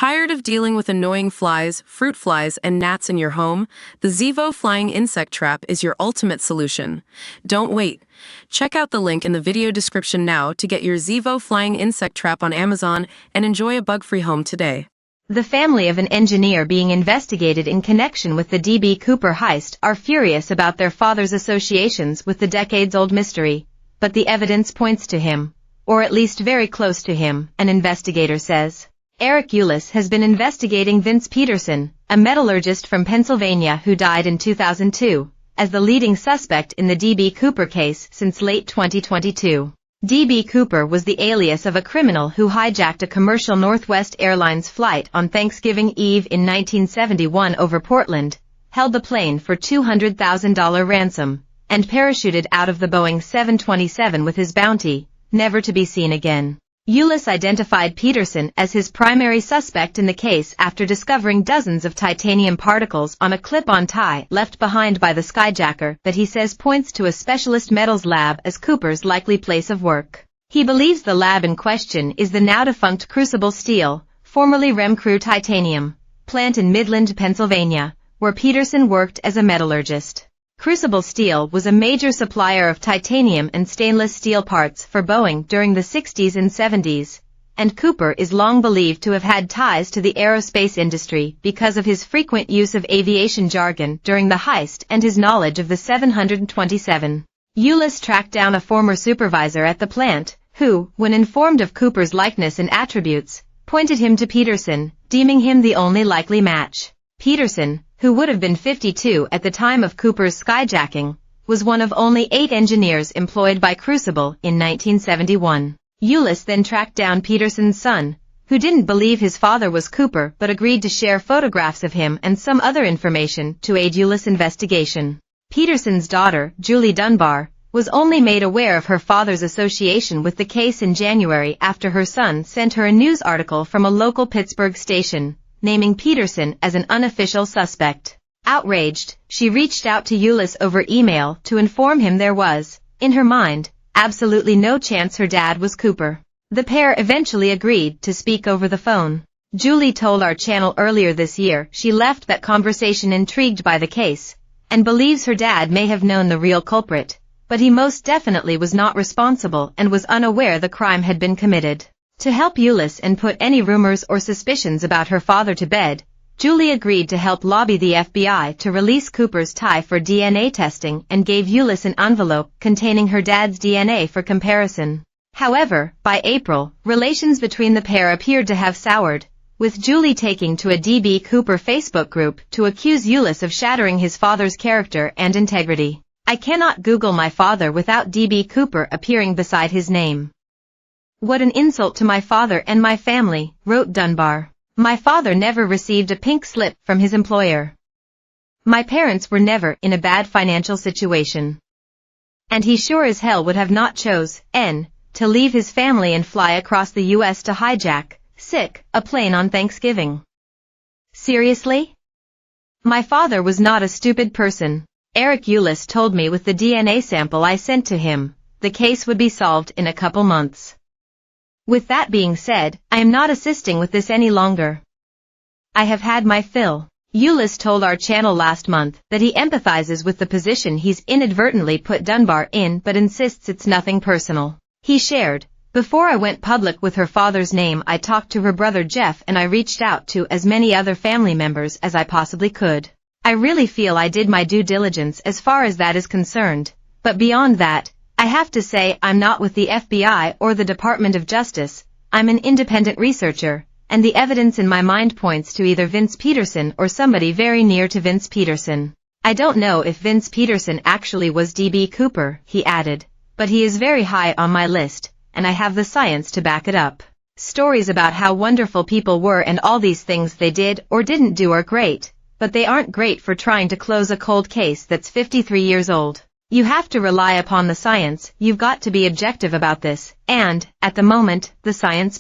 Tired of dealing with annoying flies, fruit flies, and gnats in your home? The Zevo Flying Insect Trap is your ultimate solution. Don't wait. Check out the link in the video description now to get your Zevo Flying Insect Trap on Amazon and enjoy a bug-free home today. The family of an engineer being investigated in connection with the D.B. Cooper heist are furious about their father's associations with the decades-old mystery, but the evidence points to him, or at least very close to him, an investigator says. Eric Ulis has been investigating Vince Peterson, a metallurgist from Pennsylvania who died in 2002, as the leading suspect in the D.B. Cooper case since late 2022. D.B. Cooper was the alias of a criminal who hijacked a commercial Northwest Airlines flight on Thanksgiving Eve in 1971 over Portland, held the plane for $200,000 ransom, and parachuted out of the Boeing 727 with his bounty, never to be seen again. Ulis identified Peterson as his primary suspect in the case after discovering dozens of titanium particles on a clip-on tie left behind by the skyjacker that he says points to a specialist metals lab as Cooper's likely place of work. He believes the lab in question is the now-defunct Crucible Steel, formerly Remcrew Titanium, plant in Midland, Pennsylvania, where Peterson worked as a metallurgist. Crucible Steel was a major supplier of titanium and stainless steel parts for Boeing during the 60s and 70s, and Cooper is long believed to have had ties to the aerospace industry because of his frequent use of aviation jargon during the heist and his knowledge of the 727. Ulis tracked down a former supervisor at the plant, who, when informed of Cooper's likeness and attributes, pointed him to Peterson, deeming him the only likely match. Peterson, who would have been 52 at the time of Cooper's skyjacking, was one of only 8 engineers employed by Crucible in 1971. Ulis then tracked down Peterson's son, who didn't believe his father was Cooper but agreed to share photographs of him and some other information to aid Ulis' investigation. Peterson's daughter, Julie Dunbar, was only made aware of her father's association with the case in January after her son sent her a news article from a local Pittsburgh station, naming Peterson as an unofficial suspect. Outraged, she reached out to Ulis over email to inform him there was, in her mind, absolutely no chance her dad was Cooper. The pair eventually agreed to speak over the phone. Julie told our channel earlier this year she left that conversation intrigued by the case, and believes her dad may have known the real culprit, but he most definitely was not responsible and was unaware the crime had been committed. To help Ulis and put any rumors or suspicions about her father to bed, Julie agreed to help lobby the FBI to release Cooper's tie for DNA testing and gave Ulis an envelope containing her dad's DNA for comparison. However, by April, relations between the pair appeared to have soured, with Julie taking to a D.B. Cooper Facebook group to accuse Ulis of shattering his father's character and integrity. "I cannot Google my father without D.B. Cooper appearing beside his name. What an insult to my father and my family," wrote Dunbar. "My father never received a pink slip from his employer. My parents were never in a bad financial situation. And he sure as hell would have not chose, to leave his family and fly across the U.S. to hijack, a plane on Thanksgiving. Seriously? My father was not a stupid person. Eric Ulis told me with the DNA sample I sent to him, the case would be solved in a couple months. With that being said, I am not assisting with this any longer. I have had my fill." Ulis told our channel last month that he empathizes with the position he's inadvertently put Dunbar in but insists it's nothing personal. He shared, "Before I went public with her father's name, I talked to her brother Jeff and I reached out to as many other family members as I possibly could. I really feel I did my due diligence as far as that is concerned, but beyond that, I have to say I'm not with the FBI or the Department of Justice. I'm an independent researcher, and the evidence in my mind points to either Vince Peterson or somebody very near to Vince Peterson. I don't know if Vince Peterson actually was D.B. Cooper," he added, "but he is very high on my list, and I have the science to back it up. Stories about how wonderful people were and all these things they did or didn't do are great, but they aren't great for trying to close a cold case that's 53 years old. You have to rely upon the science, you've got to be objective about this, and, at the moment, the science